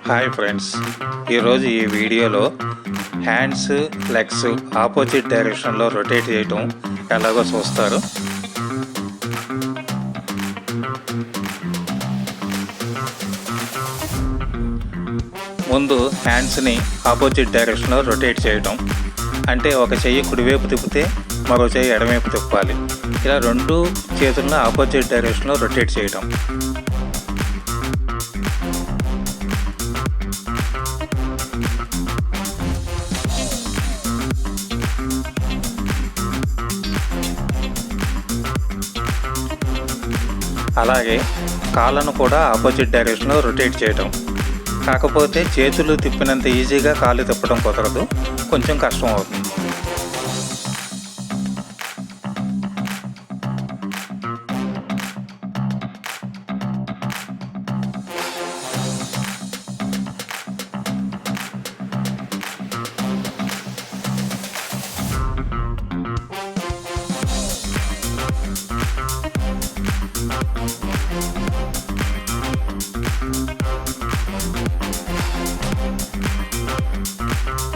Hi friends, ఈరోజు ఈ వీడియోలో హ్యాండ్స్ లెగ్స్ ఆపోజిట్ డైరెక్షన్లో రొటేట్ చేయటం ఎలాగో చూస్తారు. ముందు హ్యాండ్స్ని ఆపోజిట్ డైరెక్షన్లో రొటేట్ చేయటం అంటే ఒక చెయ్యి కుడివైపు తిప్పితే మరో చెయ్యి ఎడమవైపు తిప్పాలి. ఇలా రెండు చేతులను ఆపోజిట్ డైరెక్షన్లో రొటేట్ చేయటం. అలాగే కాళ్ళను కూడా ఆపోజిట్ డైరెక్షన్లో రొటేట్ చేయటం. కాకపోతే చేతులు తిప్పినంత ఈజీగా కాళ్ళు తిప్పడం కుదరదు, కొంచెం కష్టం అవుతుంది.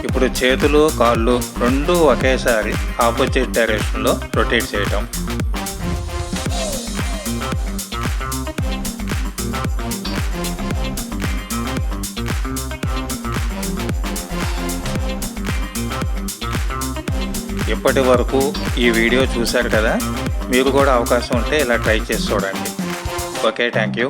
ఇప్పుడు చేతులు కాళ్ళు రెండు ఒకేసారి ఆపోజిట్ డైరెక్షన్లో రొటేట్ చేయటం. ఇప్పటి వరకు ఈ వీడియో చూశారు కదా, మీకు కూడా అవకాశం ఉంటే ఇలా ట్రై చేసి చూడండి. Okay, thank you.